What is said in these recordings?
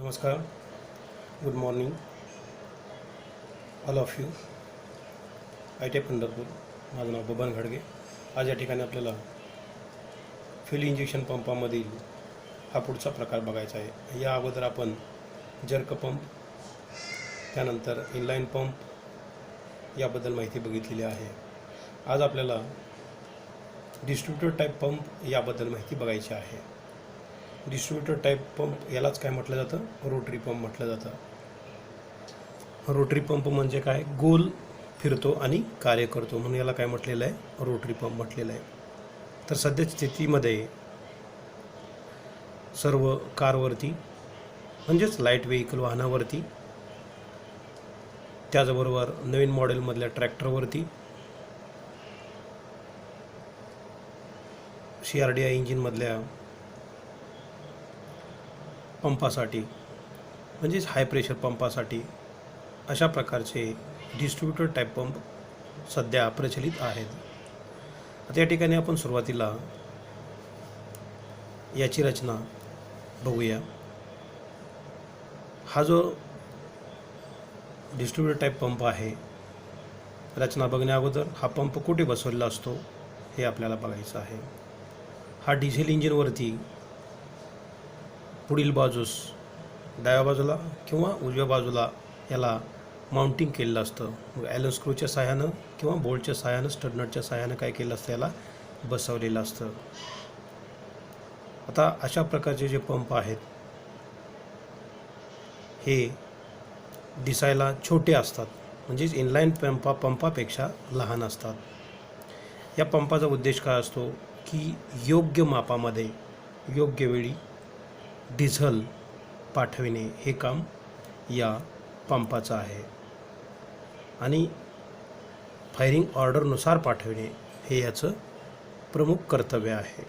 नमस्कार. Good morning all of you. ITI Pandharpur. माझं नाव बबन घडगे. आज या ठिकाणी आपल्याला फ्यूल इंजेक्शन पंपामधील हा पुढचा प्रकार बघायचा आहे. या अगोदर आपण जर्क पंप, त्यानंतर इनलाईन पंप याबद्दल माहिती बघितलेली आहे. आज आपल्याला डिस्ट्रीब्युटर टाईप पंप याबद्दल माहिती बघायची आहे. डिस्ट्रीब्युटर टाईप पंप यालाच काय म्हटलं जातं? रोटरी पंप म्हटलं जातं. रोटरी पंप म्हणजे काय? गोल फिरतो आणि कार्य करतो म्हणून याला काय म्हटलेलं आहे? रोटरी पंप म्हटलेलं आहे. तर सध्याच्या स्थितीमध्ये सर्व कारवरती म्हणजेच लाईट व्हेकल वाहनावरती, त्याचबरोबर नवीन मॉडेलमधल्या ट्रॅक्टरवरती, CRDI इंजिनमधल्या पंपासाठी म्हणजेच हाय प्रेशर पंपासाठी अशा प्रकारचे डिस्ट्रीब्युटर टाईप पंप सध्या प्रचलित आहेत. आता या ठिकाणी आपण सुरुवातीला याची रचना बघूया. हा जो डिस्ट्रीब्युटर टाईप पंप आहे, रचना बघण्या अगोदर हा पंप कुठे बसवलेला असतो हे आपल्याला बघायचं आहे. हा डिझेल इंजिनवरती पुढील बाजूस डाव्या बाजूला किंवा उजव्या बाजूला याला माउंटिंग केलेलं असतं. मग ॲलन स्क्रूच्या सहाय्यानं किंवा बोल्टच्या सहाय्यानं, स्टडनटच्या सहाय्यानं काय केलं असतं? याला बसवलेलं असतं. आता अशा प्रकारचे जे पंप आहेत हे दिसायला छोटे असतात, म्हणजेच इनलाईन पंपापेक्षा लहान असतात. या पंपाचा उद्देश काय असतो की योग्य मापामध्ये योग्य वेळी डिझेल पाठविणे हे काम या पंपाचं आहे आणि फायरिंग ऑर्डरनुसार पाठविणे हे याचं प्रमुख कर्तव्य आहे.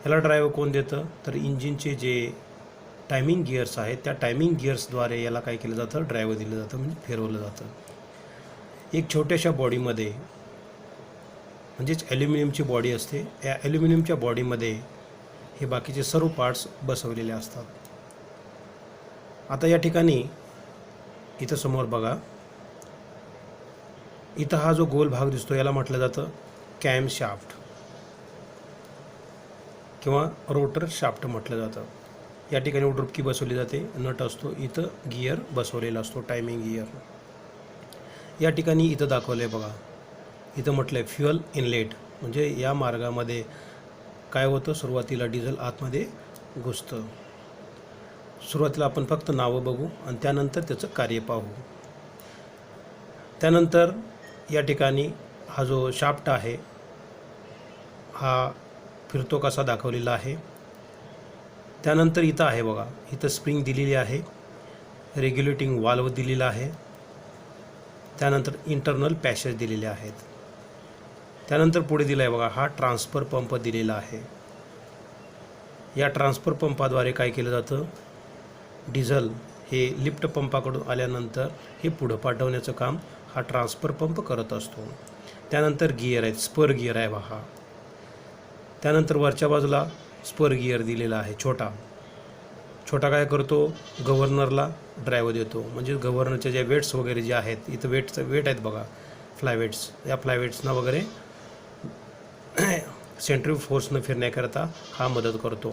याला ड्राईव्ह कोण देतं? तर इंजिनचे जे टायमिंग गिअर्स आहेत त्या टायमिंग गिअर्सद्वारे याला काय केलं जातं? ड्राईव्ह दिलं जातं, म्हणजे फिरवलं जातं. एक छोट्याशा बॉडीमध्ये म्हणजेच ॲल्युमिनियमची बॉडी असते. या ॲल्युमिनियमच्या बॉडीमध्ये हे बाकीचे सर्व पार्ट्स बसवलेले असतात. आता या ठिकाणी इथं समोर बघा, इथं हा जो गोल भाग दिसतो याला म्हटलं जातं कॅम शाफ्ट किंवा रोटर शाफ्ट म्हटलं जातं. या ठिकाणी उड्डुपकी बसवली जाते, नट असतो, इथं गिअर बसवलेला असतो, टायमिंग गिअर. या ठिकाणी इथं दाखवलं आहे बघा, इथं म्हटलं आहे फ्युअल इनलेट, म्हणजे या मार्गामध्ये काय होतं? सुरुवातीला डिझेल आतमध्ये घुसतं. सुरुवातीला आपण फक्त नावं बघू आणि त्यानंतर त्याचं कार्य पाहू. त्यानंतर या ठिकाणी हा जो शाफ्ट आहे हा फिरतो कसा दाखवलेला आहे. त्यानंतर इथं आहे बघा, इथं स्प्रिंग दिलेली आहे, रेग्युलेटिंग वाल्व दिलेला आहे, त्यानंतर इंटरनल पॅसेज दिलेले आहेत. त्यानंतर पुढे दिलं आहे बघा, हा ट्रान्सफर पंप दिलेला आहे. या ट्रान्सफर पंपाद्वारे काय केलं जातं? डिझेल हे लिफ्ट पंपाकडून आल्यानंतर हे पुढं पाठवण्याचं काम हा ट्रान्सफर पंप करत असतो. त्यानंतर गिअर आहेत, स्पर गिअर आहे हा. त्यानंतर वरच्या बाजूला स्पर गिअर दिलेला आहे छोटा. छोटा काय करतो? गव्हर्नरला ड्राईव्ह देतो, म्हणजे गव्हर्नरचे जे वेट्स वगैरे जे आहेत, इथं वेट आहेत बघा, फ्लायवेट्स. या फ्लायवेट्सना वगैरे सेंट्रिफ्यूज फोर्सनं फिरण्याकरता हा मदत करतो.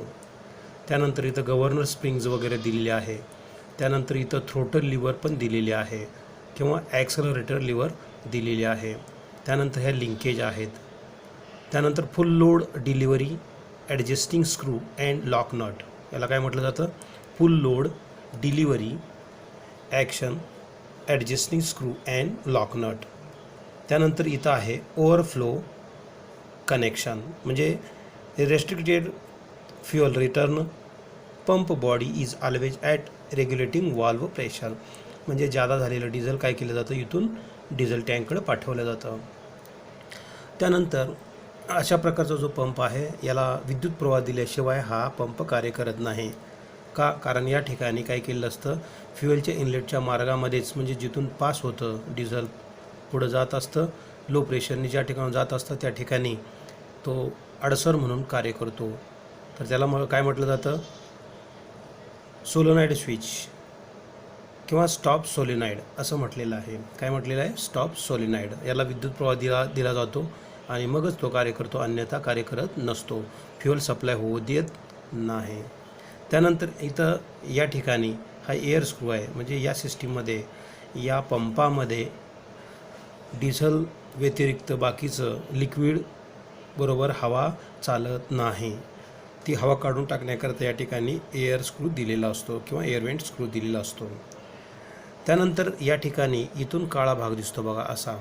त्यानंतर इथं गव्हर्नर स्प्रिंग्ज वगैरे दिलेले आहे. त्यानंतर इथं थ्रोटल लिव्हर पण दिलेली आहे किंवा ॲक्सलरेटर लिव्हर दिलेली आहे. त्यानंतर ह्या लिंकेज आहेत. त्यानंतर full load delivery adjusting screw and lock nut, याला काय म्हटलं जातं? Full load delivery action adjusting screw and lock nut. त्यानंतर इथं आहे ओव्हरफ्लो कनेक्शन, म्हणजे restricted fuel return pump body is always at regulating valve pressure, म्हणजे जादा झालेलं डिझेल काय केलं जातं? इथून डिझेल टँककडे पाठवलं जातं. त्यानंतर अशा प्रकारचा जो पंप आहे याला विद्युत प्रवाह दिल्याशिवाय हा पंप कार्य करत नाही. का? कारण या ठिकाणी काय केलं असतं? फ्युएलच्या इनलेटच्या मार्गामध्येच, म्हणजे जिथून पास होतं डिझेल पुढं जात असतं, लो प्रेशरने ज्या ठिकाणी जात असतं त्या ठिकाणी तो अडसर म्हणून कार्य करतो. तर त्याला काय म्हटलं जातं? सोलोनाईड स्विच किंवा स्टॉप सोलेनाईड असं म्हटलेलं आहे. काय म्हटलेलं आहे? स्टॉप सोलेनाईड. याला विद्युत प्रवाह दिला जातो आणि मगच तो कार्य करतो, अन्यथा कार्य करत नसतो. फ्युअल सप्लाय होऊ देत नाही. त्यानंतर इथं या ठिकाणी हा एअर स्क्रू आहे. म्हणजे या सिस्टीममध्ये, या पंपामध्ये डिझेल व्यतिरिक्त बाकीचं लिक्विड बरोबर हवा चालत नाही. ती हवा काढून टाकण्याकरता या ठिकाणी एअर स्क्रू दिलेला असतो किंवा एअर वेंट स्क्रू दिलेला असतो. त्यानंतर या ठिकाणी इथून काळा भाग दिसतो बघा असा,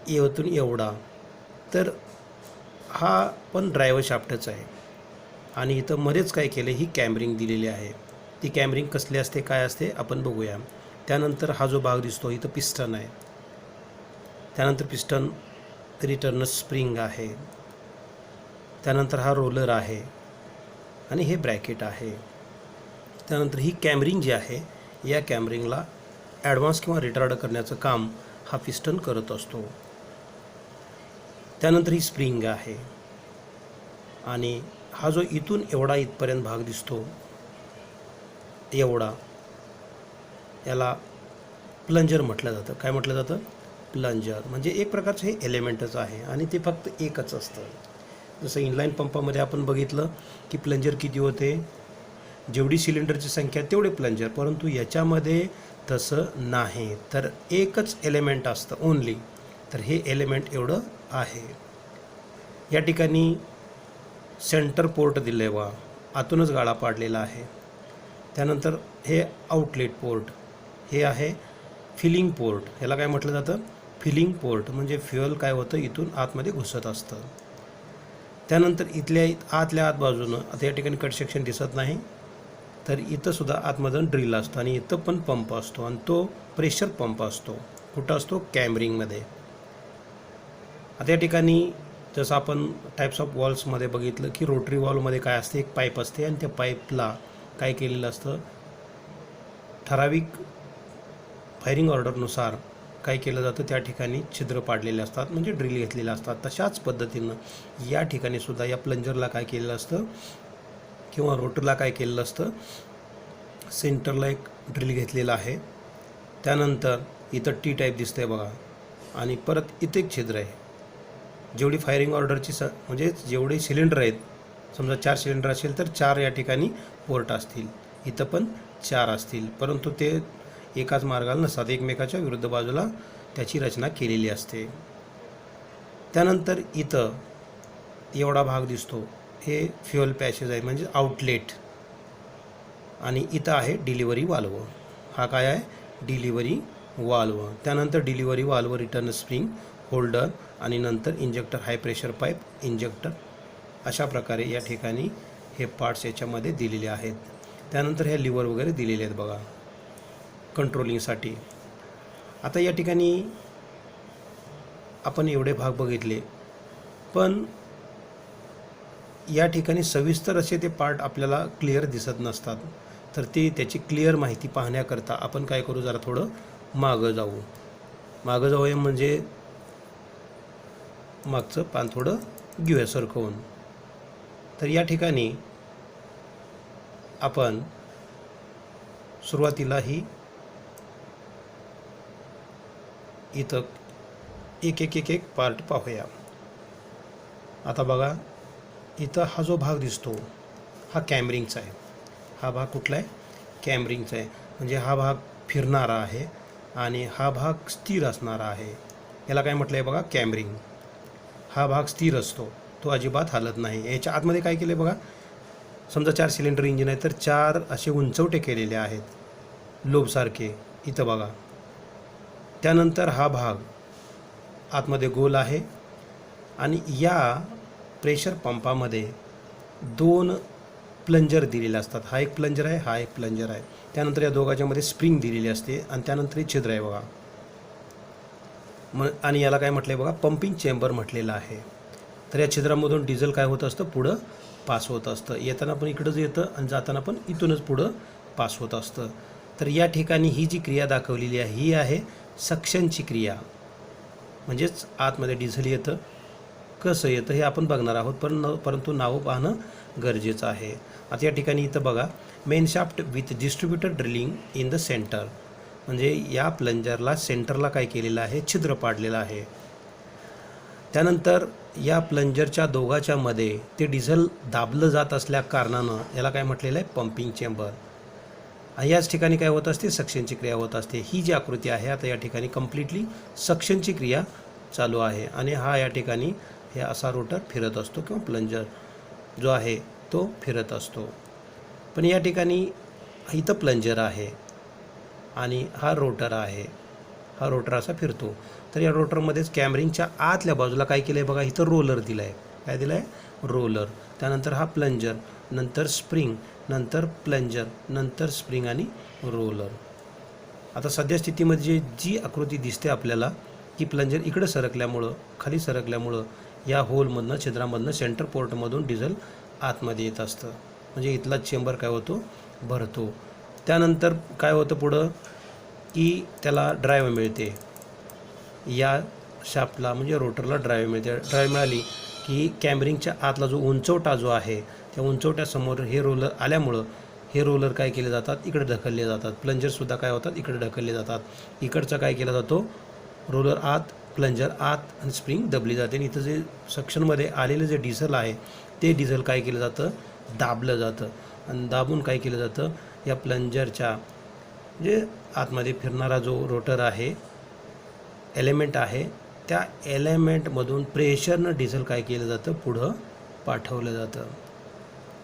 इथून एवढा. तर हा पण ड्रायव्हर शाफ्टच आहे. आणि इथं मध्येच काय केलं, ही कॅमरिंग दिलेली आहे. ती कॅमरिंग कसली असते, काय असते आपण बघूया. त्यानंतर हा जो भाग दिसतो इथं पिस्टन आहे. त्यानंतर पिस्टन रिटर्न स्प्रिंग आहे. त्यानंतर हा रोलर आहे आणि हे ब्रॅकेट आहे. त्यानंतर ही कॅमरिंग जी आहे, या कॅमरिंगला ॲडव्हान्स किंवा रिटार्ड करण्याचं काम हा पिस्टन करत असतो. त्यानंतर ही स्प्रिंग आहे आणि हा जो इथून एवढा इथपर्यंत भाग दिसतो एवढा, याला प्लंजर म्हटलं जातं. काय म्हटलं जातं? प्लंजर. म्हणजे एक प्रकारचं हे एलिमेंटच आहे आणि ते फक्त एकच असतं. जसं इनलाईन पंपामध्ये आपण बघितलं की प्लंजर किती होते, जेवढी सिलेंडरची संख्या तेवढे प्लंजर. परंतु याच्यामध्ये तसं नाही. तर एकच एलिमेंट असतं ओनली. तर हे एलिमेंट एवढं आहे. या ठिकाणी सेंटर पोर्ट दिलं आहे बा, आतूनच गाळा पाडलेला आहे. त्यानंतर हे आउटलेट पोर्ट, हे आहे फिलिंग पोर्ट. ह्याला काय म्हटलं जातं? Feeling port. म्हणजे फ्युअल काय होतं, इथून आतमध्ये घुसत असतं. त्यानंतर आतल्या आत बाजूनं, आता या ठिकाणी कट सेक्शन दिसत नाही, तर इथंसुद्धा आतमधून ड्रिल असतं आणि इथं पण पंप असतो आणि तो प्रेशर पंप असतो. कुठं असतो? कॅमरिंगमध्ये. आता या ठिकाणी जसं आपण टाईप्स ऑफ वॉल्समध्ये बघितलं की रोटरी वॉलमध्ये काय असते, एक पाईप असते आणि त्या पाईपला काय केलेलं असतं, ठराविक फायरिंग ऑर्डरनुसार काय केलं जातं, त्या ठिकाणी छिद्र पाडलेले असतात, म्हणजे ड्रिल घेतलेले असतात. तशाच पद्धतीनं या ठिकाणी सुद्धा या प्लंजरला काय केलेलं असतं किंवा रोटरला काय केलेलं असतं, सेंटरला एक ड्रिल घेतलेला आहे. त्यानंतर इथं टी टाईप दिसतंय बघा आणि परत इथे एक छिद्र आहे. जेवढी फायरिंग ऑर्डरची म्हणजे जेवढे सिलेंडर आहेत, समजा 4 सिलेंडर असेल तर 4 या ठिकाणी पोर्ट असतील. इथं पण 4 असतील, परंतु ते एकाच मार्गाला नसतात, एकमेकाच्या विरुद्ध बाजूला त्याची रचना केलेली असते. त्यानंतर इथं एवढा भाग दिसतो, हे फ्युअल पॅसेज आहे म्हणजे आउटलेट. आणि इथं आहे डिलिव्हरी वाल्व. हा काय आहे? Delivery valve. त्यानंतर delivery valve, return spring, holder आणि नंतर injector, high pressure pipe, injector. अशा प्रकारे या ठिकाणी हे पार्ट्स याच्यामध्ये दिलेले आहेत. त्यानंतर हे लिव्हर वगैरे दिलेले आहेत बघा कंट्रोलिंगसाठी. आता या ठिकाणी आपण एवढे भाग बघितले, पण या ठिकाणी सविस्तर असे ते पार्ट आपल्याला क्लिअर दिसत नसतात. तर त्याची क्लिअर माहिती पाहण्याकरता आपण काय करू, जरा थोडं मागं जाऊया म्हणजे मागचं पान थोडं घेऊया सरकवून. तर या ठिकाणी आपण सुरुवातीला ही इथं एक पार्ट पाहूया. आता बघा, इथं हा जो भाग दिसतो हा कॅमरिंगचा आहे. हा भाग कुठला आहे? कॅमरिंगचा आहे. म्हणजे हा भाग फिरणारा आहे आणि हा भाग स्थिर असणारा आहे. याला काय म्हटलं आहे बघा? कॅमरिंग. हा भाग स्थिर असतो, तो अजिबात हालत नाही. याच्या आतमध्ये काय केलं आहे बघा, समजा 4 सिलेंडर इंजिन आहे तर 4 असे उंचवटे केलेले आहेत लोबसारखे, इथं बघा. त्यानंतर हा भाग आतमध्ये गोल आहे आणि या प्रेशर पंपामध्ये 2 प्लंजर दिलेले असतात. हा एक प्लंजर आहे, हा एक प्लंजर आहे. त्यानंतर या दोघांच्यामध्ये स्प्रिंग दिलेली असते आणि त्यानंतर हे छिद्र आहे बघा. आणि याला काय म्हटलं आहे बघा? पंपिंग चेंबर म्हटलेलं आहे. तर या छिद्रामधून डिझेल काय होत असतं, पुढं पास होत असतं. येताना पण इकडंच येतं आणि जाताना पण इथूनच पुढं पास होत असतं. तर या ठिकाणी ही जी क्रिया दाखवलेली आहे ही आहे सक्शनची क्रिया. म्हणजेच आतमध्ये डिझेल येतं कसं येतं हे आपण बघणार आहोत, परंतु नावं पाहणं गरजेचं आहे. आता या ठिकाणी इथं बघा, main shaft with distributor drilling in the centre, म्हणजे या प्लंजरला सेंटरला काय केलेलं आहे, छिद्र पाडलेलं आहे. त्यानंतर या प्लंजरच्या दोघाच्या मध्ये ते डिझेल दाबलं जात असल्या कारणानं याला काय म्हटलेलं आहे, पंपिंग चेंबर. याच ठिकाणी काय होत असते, सक्शनची क्रिया होत असते. ही जी आकृती आहे आता या ठिकाणी कम्प्लिटली सक्शनची क्रिया चालू आहे आणि हा या ठिकाणी हे असा रोटर फिरत असतो किंवा प्लंजर जो आहे तो फिरत असतो. पण या ठिकाणी इथं प्लंजर आहे आणि हा रोटर आहे, हा रोटर असा फिरतो. तर या रोटरमध्येच कॅमरिंगच्या आतल्या बाजूला काय केलं आहे बघा, इथं रोलर दिला आहे. काय दिलं आहे, रोलर. त्यानंतर हा प्लंजर, नंतर स्प्रिंग, नंतर प्लंजर, नंतर स्प्रिंग आणि रोलर. आता सध्या स्थितीमध्ये जी आकृती दिसते आपल्याला की प्लंजर इकडे सरकल्यामुळं, खाली सरकल्यामुळं या होलमधनं, छिद्रामधनं, सेंटर पोर्टमधून डिझेल आतमध्ये येत असतं. म्हणजे इथला चेंबर काय होतो, भरतो. त्यानंतर काय होतं पुढं की त्याला ड्राईव्ह मिळते. या शाफ्टला म्हणजे रोटरला ड्राईव्ह मिळते. ड्राईव्ह मिळाली की कॅमरिंगच्या आतला जो उंचवटा जो आहे त्या उंचवट्यासमोर हे रोलर आल्यामुळं हे रोलर काय केले जातात, इकडे ढकलले जातात. प्लंजरसुद्धा काय होतात, इकडे ढकलले जातात. इकडचा काय केला जातो, रोलर आत, प्लंजर आत आणि स्प्रिंग दबली जाते. आणि इथं जे सक्शनमध्ये आलेलं जे डिझेल आहे ते डिझेल काय केलं जातं, दाबलं जातं. आणि दाबून काय केलं जातं, या प्लंजरच्या जे आतमध्ये फिरणारा जो रोटर आहे, एलिमेंट आहे, त्या एलिमेंटमधून प्रेशरनं डिझेल काय केलं जातं, पुढं पाठवलं जातं.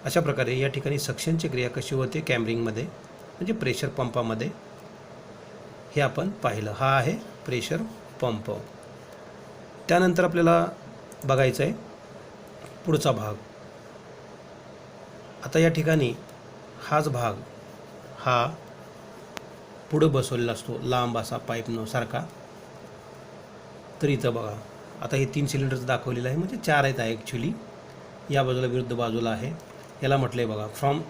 अशा प्रकारे या ठिकाणी सक्शनची क्रिया कशी होते कॅमरिंगमध्ये, म्हणजे प्रेशर पंपामध्ये, हे आपण पाहिलं. हा आहे प्रेशर पंप. त्यानंतर आपल्याला बघायचं आहे पुढचा भाग. आता या ठिकाणी हाच भाग हा पुढं बसवलेला असतो, लांब असा पाईपनं सारखा. तर इथं बघा, आता हे 3 सिलेंडर्स दाखवलेलं आहे, म्हणजे 4 आहेत ॲक्च्युली. या बाजूला विरुद्ध बाजूला आहे. याला म्हटलं आहे बघा, फ्रॉम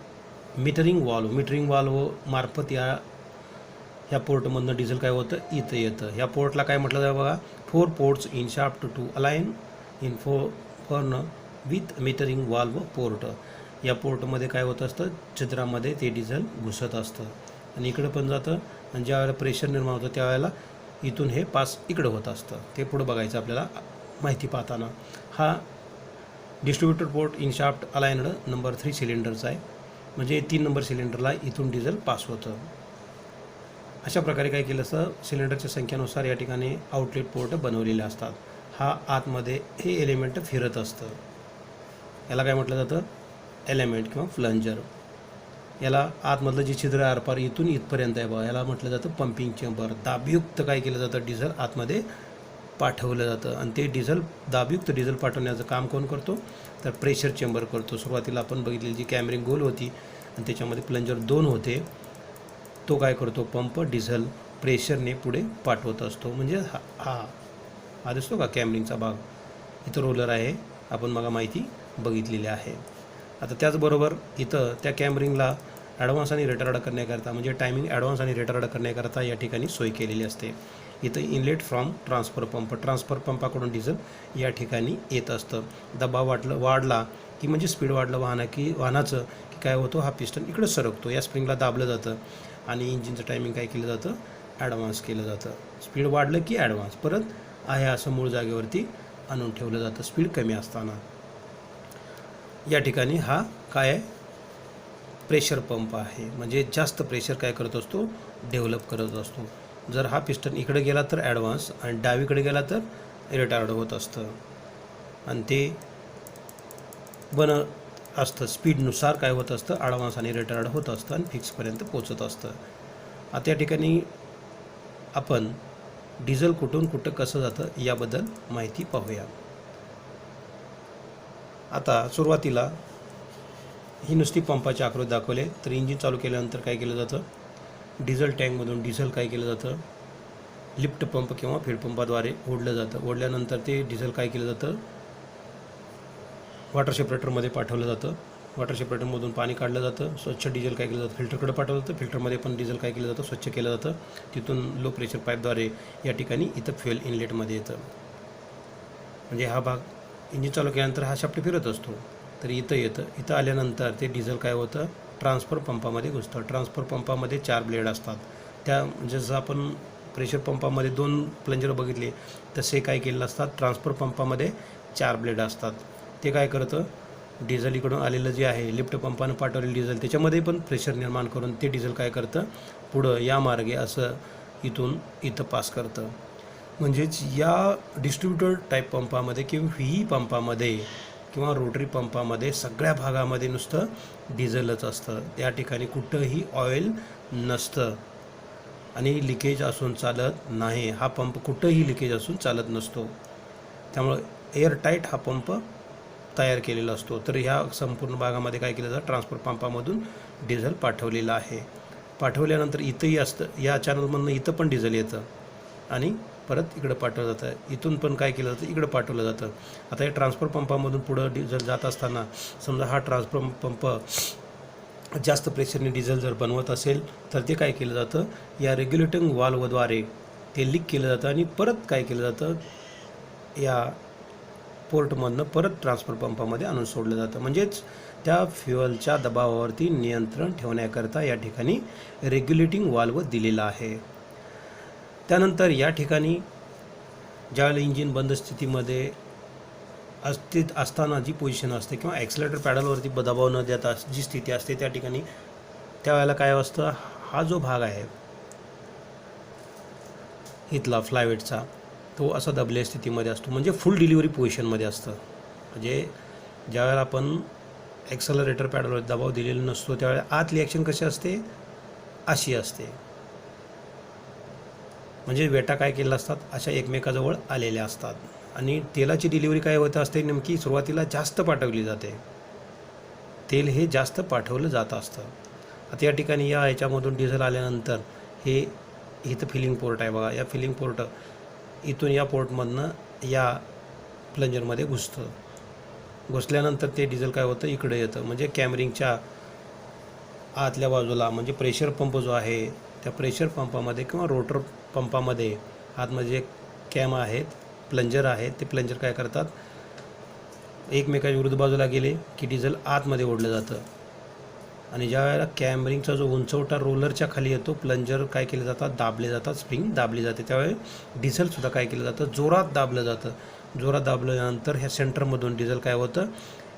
मीटरिंग वाल्व मार्फत ह्या पोर्टमधनं डिझेल काय होतं, इथं येतं. ह्या पोर्टला काय म्हटलं जातं बघा, 4 ports in shaft to align in form with metering valve port. या पोर्टमध्ये काय होत असतं, छिद्रामध्ये ते डिझेल घुसत असतं आणि इकडं पण जातं. आणि ज्यावेळेला प्रेशर निर्माण होतं त्यावेळेला इथून हे पास इकडं होत असतं. ते पुढं बघायचं आपल्याला माहिती पाहताना. हा distributor port in shaft aligned number 3 सिलेंडरचा आहे, म्हणजे 3 नंबर सिलेंडरला इथून डिझेल पास होतं. अशा प्रकारे काय केलं असतं, सिलेंडरच्या संख्येनुसार या ठिकाणी आउटलेट पोर्ट बनवलेले असतात. हा आतमध्ये हे एलिमेंट फिरत असतं. याला काय म्हटलं जातं, एलिमेंट किंवा प्लंजर. याला आतमधलं जे छिद्र आरपार इथून इथपर्यंत आहे बघा, याला म्हटलं जातं पंपिंग चेंबर. दाबयुक्त काय केलं जातं, डिझेल आतमध्ये पाठवलं जातं. आणि ते डिझेल, दाबयुक्त डिझेल पाठवण्याचं काम कोण करतो, तर प्रेशर चेंबर करतो. सुरुवातीला आपण बघितलेली जी कॅमरिंग गोल होती आणि त्याच्यामध्ये प्लंजर 2 होते, तो काय करतो, पंप डिझेल प्रेशरने पुढे पाठवत असतो. म्हणजे हा दिसतो का कॅमरिंगचा भाग. इथं रोलर आहे, आपण मग माहिती बघितलेली आहे. आता त्याचबरोबर इथं त्या कॅमरिंगला ॲडव्हान्स आणि रिटार्ड करण्याकरता, म्हणजे टायमिंग ॲडव्हान्स आणि रिटार्ड करण्याकरता या ठिकाणी सोय केलेली असते. इथं इनलेट फ्रॉम ट्रान्सफर पंपाकडून डिझेल या ठिकाणी येत असतं. दबाव वाढला की म्हणजे स्पीड वाढलं वाहनाचं की काय होतं, हा पिस्टन इकडं सरकतो, या स्प्रिंगला दाबलं जातं आणि इंजिनचं टायमिंग काय केलं जातं, ॲडव्हान्स केलं जातं. स्पीड वाढलं की ॲडव्हान्स, परत आहे असं मूळ जागेवरती आणून ठेवलं जातं स्पीड कमी असताना. या ठिकाणी हा काय आहे, प्रेशर पंप आहे, म्हणजे जास्त प्रेशर काय करत असतो, डेव्हलप करत असतो. जर हा पिस्टन इकडे गेला तर ॲडव्हान्स आणि डावीकडे गेला तर रिटार्ड होत असतं. आणि ते असतं स्पीडनुसार काय होत असतं, ॲडव्हान्स आणि रिटार्ड होत असतं आणि फिक्सपर्यंत पोचत असतं. आता या ठिकाणी आपण डिझेल कुठून कुठं कसं जातं याबद्दल माहिती पाहूया. आता सुरुवातीला ही नुसती पंपाची आकृती दाखवली. तर इंजिन चालू केल्यानंतर काय केलं जातं, डिझेल टँकमधून डिझेल काय केलं जातं, लिफ्ट पंप किंवा फीड पंपाद्वारे ओढलं जातं. ओढल्यानंतर ते डिझेल काय केलं जातं, वॉटर सेपरेटरमध्ये पाठवलं जातं. वॉटर सेपरेटरमधून पाणी काढलं जातं. स्वच्छ डिझेल काय केलं जातं, फिल्टरकडे पाठवलं जातं. फिल्टरमध्ये पण डिझेल काय केलं जातं, स्वच्छ केलं जातं. तिथून लो प्रेशर पाईपद्वारे या ठिकाणी इथं फ्युएल इनलेटमध्ये येतं. म्हणजे हा भाग इंजिन चालू केल्यानंतर हा शाफ्ट फिरत असतो. तर इथं येतं. इथं आल्यानंतर ते डिझेल काय होतं, ट्रान्सफर पंपामध्ये घुसतं. ट्रान्सफर पंपामध्ये 4 ब्लेड असतात. त्या जसं आपण प्रेशर पंपामध्ये 2 प्लंजर बघितले, तसे काय केलेलं असतात, ट्रान्सफर पंपामध्ये 4 ब्लेड असतात. ते काय करतं, डिझेल इकडून आलेलं जे आहे, लिफ्ट पंपानं पाठवलेलं डिझेल, त्याच्यामध्ये पण प्रेशर निर्माण करून ते डिझेल काय करतं, पुढं या मार्गे असं इथून इथं पास करतं. म्हणजेच या डिस्ट्रीब्युटर टाईप पंपामध्ये किंवा व्ही पंपामध्ये किंवा रोटरी पंपामध्ये सगळ्या भागामध्ये नुसतं डिझेलच असतं. त्या ठिकाणी कुठंही ऑइल नसतं आणि लिकेज असून चालत नाही. हा पंप कुठंही लिकेज असून चालत नसतो. त्यामुळं एअरटाईट हा पंप तयार केलेला असतो. तर ह्या संपूर्ण भागामध्ये काय केलं जातं, ट्रान्सफर पंपामधून डिझेल पाठवलेलं आहे. पाठवल्यानंतर इथंही असतं, या चॅनलमधून इथं पण डिझेल येतं आणि परत इकडं पाठवलं जातं. इथून पण काय केलं जातं, इकडं पाठवलं जातं. आता या ट्रान्सफर पंपामधून पुढं डिझेल जात असताना समजा हा ट्रान्सफर पंप जास्त प्रेशरने डिझेल जर बनवत असेल तर ते काय केलं जातं, या रेग्युलेटिंग वाल्वद्वारे ते लीक केलं जातं आणि परत काय केलं जातं, या पोर्टमधनं परत ट्रान्सफर पंपामध्ये आणून सोडलं जातं. म्हणजेच त्या फ्युअलच्या दबावावरती नियंत्रण ठेवण्याकरता या ठिकाणी रेग्युलेटिंग वाल्व दिलेला आहे. त्यानंतर या ठिकाणी ज्यावेळेला इंजिन बंद स्थितीमध्ये असताना जी पोझिशन असते किंवा ॲक्सिलेटर पॅडलवरती दबाव न देता जी स्थिती असते त्या ठिकाणी त्यावेळेला काय असतं, हा जो भाग आहे इथला फ्लायवेटचा तो असा दबलेल्या स्थितीमध्ये असतो. म्हणजे फुल डिलिव्हरी पोझिशनमध्ये असतं. म्हणजे ज्यावेळेला आपण ॲक्सेलरेटर पॅडलवर दबाव दिलेला नसतो त्यावेळेला आतली ॲक्शन कशी असते, अशी असते. म्हणजे वेटा काय केलेल्या असतात, अशा एकमेकाजवळ आलेल्या असतात आणि तेलाची डिलिव्हरी काय होत असते, नेमकी सुरुवातीला जास्त पाठवली जाते. तेल हे जास्त पाठवलं जात असतं. आता या ठिकाणी या ह्याच्यामधून डिझेल आल्यानंतर हे इथं फिलिंग पोर्ट आहे बघा, या फिलिंग पोर्ट इथून या पोर्टमधनं या प्लंजरमध्ये घुसतं. घुसल्यानंतर ते डिझेल काय होतं, इकडे येतं. म्हणजे कॅमरिंगच्या आतल्या बाजूला म्हणजे प्रेशर पंप जो आहे त्या प्रेशर पंपामध्ये किंवा रोटर पंपामध्ये आतमध्ये जे कॅम आहेत, प्लंजर आहेत, ते प्लंजर काय करतात, एकमेकाच्या विरुद्ध बाजूला गेले की डिझेल आतमध्ये ओढलं जातं आणि ज्या वेळेला कॅमरिंगचा जो उंचवटा रोलरच्या खाली येतो, प्लंजर काय केले जातात, दाबले जातात, स्प्रिंग दाबली जाते. त्यावेळी डिझेलसुद्धा काय केलं जातं, जोरात दाबलं जातं. जोरात दाबल्यानंतर ह्या सेंटरमधून डिझेल काय होतं,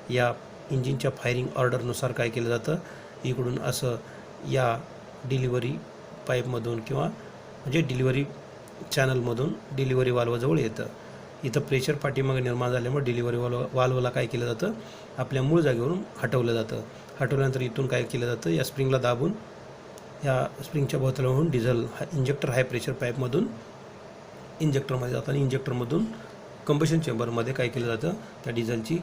या इंजिनच्या फायरिंग ऑर्डरनुसार काय केलं जातं, इकडून असं या डिलिव्हरी पाईपमधून किंवा म्हणजे डिलिव्हरी चॅनलमधून डिलिव्हरी वाल्वजवळ येतं. इथं प्रेशर पाठीमागे निर्माण झाल्यामुळे डिलिव्हरी वाल्वला काय केलं जातं, आपल्या मूळ जागेवरून हटवलं जातं. हटवल्यानंतर इथून काय केलं जातं, या स्प्रिंगला दाबून या स्प्रिंगच्या भोवतालून डिझेल इंजेक्टर हाय प्रेशर पाईपमधून इंजेक्टरमध्ये जातं आणि इंजेक्टरमधून कंबशन चेंबरमध्ये काय केलं जातं, त्या डिझेलची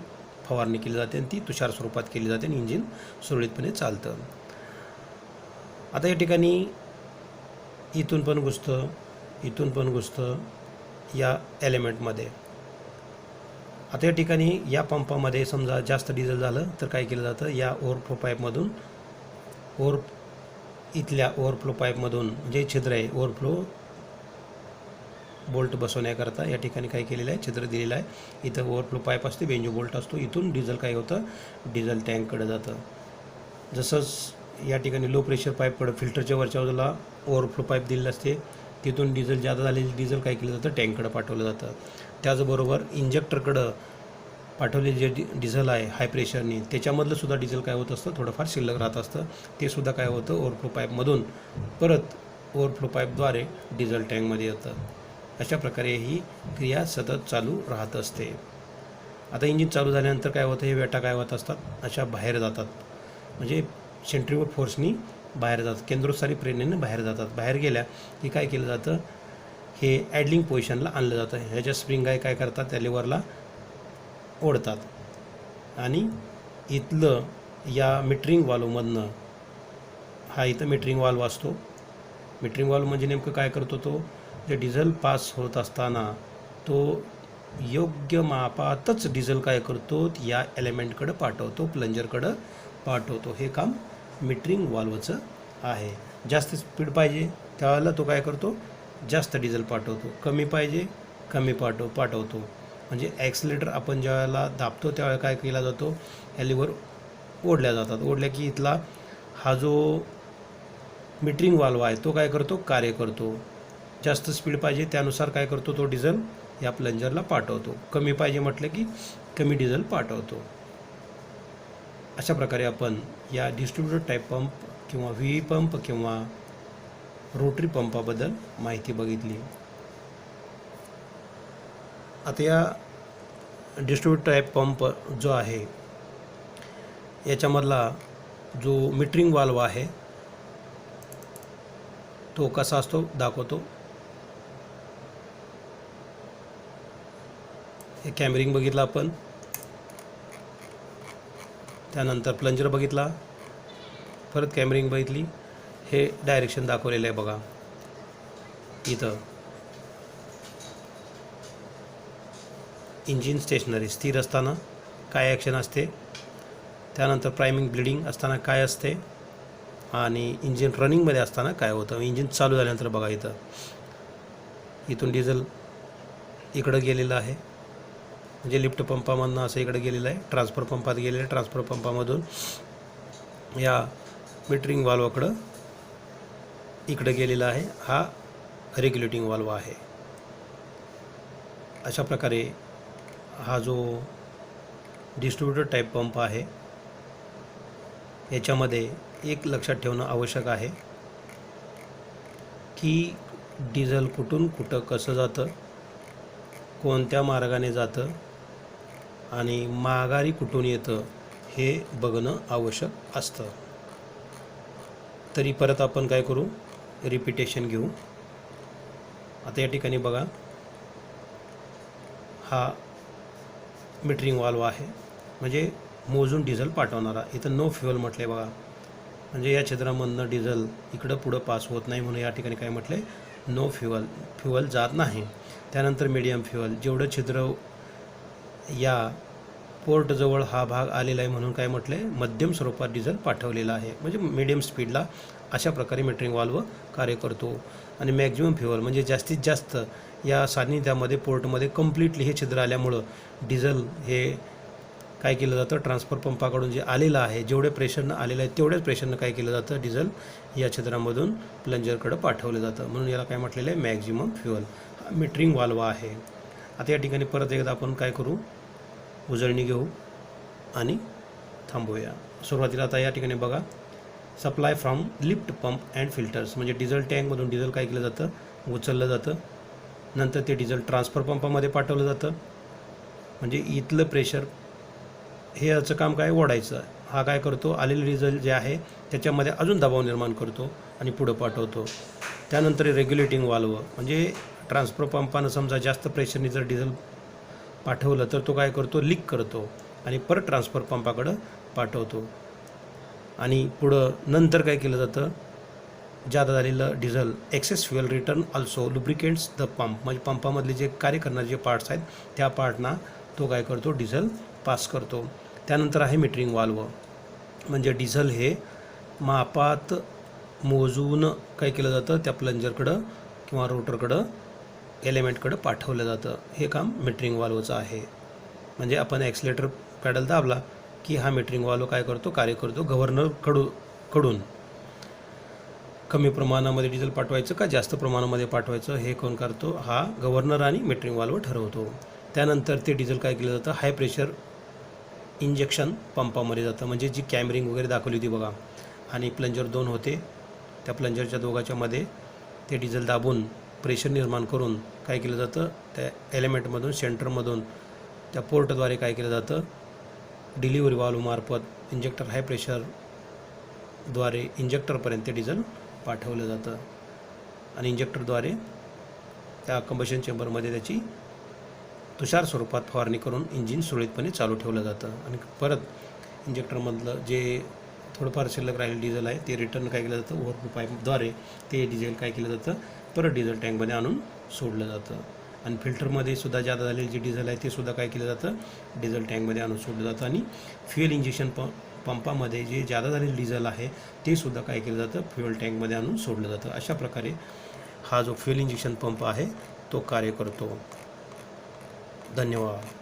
फवारणी केली जाते आणि ती तुषार स्वरूपात केली जाते आणि इंजिन सुरळीतपणे चालतं. आता या ठिकाणी इथून पण घुसतं, इथून पण घुसतं या एलिमेंटमध्ये. आता या ठिकाणी या पंपामध्ये समजा जास्त डिझेल झालं तर काय केलं जातं, या ओव्हरफ्लो पाईपमधून इथल्या ओव्हरफ्लो पाईपमधून जे छिद्र आहे, ओव्हरफ्लो बोल्ट बसवण्याकरता या ठिकाणी काय केलेलं आहे, छिद्र दिलेलं आहे. इथं ओव्हरफ्लो पाईप असते, बेंजो बोल्ट असतो. इथून डिझेल काय होतं, डिझेल टँककडे जातं. जसंच या ठिकाणी लो प्रेशर पाईपकडं फिल्टरच्या वरच्या बाजूला ओव्हरफ्लो पाईप दिलेलं असते, तिथून डिझेल जादा झालेली डिझेल काय केलं जातं, टँककडं पाठवलं जातं. त्याचबरोबर इंजेक्टरकडं पाठवलेले जे डिझेल आहे हाय प्रेशरनी, त्याच्यामधलं सुद्धा डिझेल काय होत असतं, थोडंफार शिल्लक राहत असतं. ते सुद्धा काय होतं, ओव्हरफ्लो पाईपमधून परत ओव्हरफ्लो पाईपद्वारे डिझेल टँकमध्ये येतं. अशा प्रकारे ही क्रिया सतत चालू राहत असते. आता इंजिन चालू झाल्यानंतर काय होतं, हे वेटा काय होत असतात, अशा बाहेर जातात. म्हणजे सेंट्रिफ्युगल फोर्सनी बाहेर जातात, केंद्रोत्सारी प्रेरणेने बाहेर जातात. बाहेर गेल्या की काय केलं जातं, हे ॲडलिंग पोझिशनला आणलं जातं. ह्याच्या स्प्रिंग काय करतात, त्या लिव्हरला ओढतात आणि इथलं या मीटरिंग वाल्वमधनं, हा इथं मीटरिंग वाल्व असतो. मीटरिंग वाल्व म्हणजे नेमकं काय करतो, तो जे डिझेल पास होत असताना तो योग्य मापातच डिझेल काय करतो, या एलिमेंटकडं पाठवतो, प्लंजरकडं पाठवतो. हे काम मीटरिंग वाल्वचं आहे. जास्त स्पीड पाहिजे त्यावेळेला तो काय करतो, जास्त डिझेल पाठवतो. कमी पाहिजे कमी पाठवतो. म्हणजे ॲक्सिलेटर आपण ज्यावेळेला दाबतो त्यावेळेला काय केला जातो, या लिव्हर ओढल्या जातात. ओढल्या की इथला हा जो मीटरिंग वाल्व आहे तो काय करतो, कार्य करतो. जास्त स्पीड पाहिजे त्यानुसार काय करतो, तो डिझेल या प्लंजरला पाठवतो. कमी पाहिजे म्हटलं की कमी डिझेल पाठवतो. अशा प्रकारे आपण या डिस्ट्रीब्युटर टाईप पंप किंवा व्ही पंप किंवा रोटरी पंपाबद्दल माहिती बघितली. आता या डिस्ट्रीब्युटर टाईप पंप जो आहे याच्यामधला जो मीटरिंग वाल्व आहे तो कसा असतो दाखवतो. हे कॅमरिंग बघितलं आपण, त्यानंतर प्लंजर बघितला, परत कॅमरिंग बघितली. हे डायरेक्शन दाखवलेलं आहे बघा इथं. इंजिन स्टेशनरी स्थिर असताना काय ॲक्शन असते, त्यानंतर प्रायमिंग ब्लिडिंग असताना काय असते, आणि इंजिन रनिंगमध्ये असताना काय होतं. इंजिन चालू झाल्यानंतर बघा इथून डिझेल इकडं गेलेलं आहे, म्हणजे लिफ्ट पंपामधून असं इकडे गेलेलं आहे, ट्रान्सफर पंपात गेलेलं आहे, ट्रान्सफर पंपामधून या मीटरिंग वाल्वकडं इकडे गेलेला आहे. हा रेग्युलेटिंग वाल्व आहे. अशा प्रकारे हा जो डिस्ट्रीब्युटर टाईप पंप आहे याच्यामध्ये एक लक्षात ठेवणं आवश्यक आहे की डिझेल कुठून कुठं कसं जातं, कोणत्या मार्गाने जातं आणि माघारी कुठून येतं हे बघणं आवश्यक असतं. तरी परत आपण काय करू, रिपिटेशन घेऊ. आता या ठिकाणी बघा हा मीटरिंग वाल्व आहे, म्हणजे मोजून डिझेल पाठवणारा. इथं नो फ्युअल म्हटलं आहे बघा, म्हणजे या छिद्रामधनं डिझेल इकडं पुढं पास होत नाही म्हणून या ठिकाणी काय म्हटलं आहे, नो फ्युअल, फ्युअल जात नाही. त्यानंतर मीडियम फ्युअल, जेवढं छिद्र या पोर्टजवळ हा भाग आलेला आहे म्हणून काय म्हटलं आहे, मध्यम स्वरूपात डिझेल पाठवलेला आहे, म्हणजे मीडियम स्पीडला. अशा प्रकारे मीटरिंग वाल्व कार्य करतो. आणि मॅक्झिमम फ्युअल म्हणजे जास्तीत जास्त या सान्निध्यामध्ये पोर्टमध्ये कम्प्लिटली हे छिद्र आल्यामुळं डिझेल हे काय केलं जातं, ट्रान्सफर पंपाकडून जे आलेलं आहे, जेवढे प्रेशरनं आलेलं आहे तेवढ्याच प्रेशरनं काय केलं जातं, डिझेल या छिद्रामधून प्लंजरकडं पाठवलं जातं. म्हणून याला काय म्हटलेलं आहे, मॅक्झिमम फ्युअल. हा मीटरिंग वाल्व आहे. आता या ठिकाणी परत एकदा आपण काय करू, उजळणी घेऊ आणि थांबूया. सुरुवातीला आता या ठिकाणी बघा, supply from lift pump and filters, म्हणजे डिझेल टँकमधून डिझेल काय केलं जातं, उचललं जातं. नंतर ते डिझेल ट्रान्सफर पंपामध्ये पाठवलं जातं, म्हणजे इथलं प्रेशर हे याचं काम काय, ओढायचं. हा काय करतो, आलेलं डिझेल जे आहे त्याच्यामध्ये अजून दबाव निर्माण करतो आणि पुढं पाठवतो. त्यानंतर रेग्युलेटिंग वाल्व, म्हणजे ट्रान्सफर पंपानं समजा जास्त प्रेशरने जर डिझेल पाठवलं तर तो काय करतो, लीक करतो आणि परत ट्रान्सफर पंपाकडं पाठवतो. आणि पुढं नंतर काय केलं जातं, जादा झालेलं diesel excess fuel return also lubricants the pump, म्हणजे पंपामधले जे कार्य करणारे जे पार्ट्स आहेत त्या पार्टना तो काय करतो, डिझेल पास करतो. त्यानंतर आहे मीटरिंग वाल्व, म्हणजे डिझेल हे मापात मोजून काय केलं जातं, त्या प्लंजरकडं किंवा रोटरकडं एलिमेंटकडं पाठवलं जातं. हे काम मीटरिंग वाल्वचं आहे. म्हणजे आपण ॲक्सिलेटर पॅडल दाबला की हा मीटरिंग वाल्व काय करतो, कार्य करतो. गव्हर्नरकडून कमी प्रमाणामध्ये डिझेल पाठवायचं का जास्त प्रमाणामध्ये पाठवायचं हे कोण करतो, हा गव्हर्नर आणि मीटरिंग वाल्व ठरवतो. त्यानंतर ते डिझेल काय केलं जातं, हाय प्रेशर इंजेक्शन पंपामध्ये जातं, म्हणजे जी कॅमरिंग वगैरे दाखवली होती बघा, आणि प्लंजर 2 होते, त्या प्लंजरच्या दोघाच्या मध्ये ते डिझेल दाबून प्रेशर निर्माण करून काय केलं जातं, त्या एलिमेंटमधून सेंटरमधून त्या पोर्टद्वारे काय केलं जातं, डिलिव्हरी वाल्वमार्फत इंजेक्टर हाय प्रेशरद्वारे इंजेक्टरपर्यंत ते डिझेल पाठवलं जातं. आणि इंजेक्टरद्वारे त्या कंबशन चेंबरमध्ये त्याची तुषार स्वरूपात फवारणी करून इंजिन सुरळीतपणे चालू ठेवलं जातं. आणि परत इंजेक्टरमधलं जे थोडंफार शिल्लक राहिलेलं डिझेल आहे ते रिटर्न काय केलं जातं, ओव्हरफ्लो पाईपद्वारे ते डिझेल काय केलं जातं, परत डिझेल टँकमध्ये आणून सोडलं जातं. आणि फिल्टरमध्ये सुद्धा जादा झालेलं जे डिझेल आहे ते सुद्धा काय केलं जातं, डिझेल टँकमध्ये आणून सोडलं जातं. आणि फ्युएल इंजेक्शन पंपामध्ये जे जादा झालेलं डिझेल आहे ते सुद्धा काय केलं जातं, फ्युएल टँकमध्ये आणून सोडलं जातं. अशा प्रकारे हा जो फ्युएल इंजेक्शन पंप आहे तो कार्य करतो. धन्यवाद.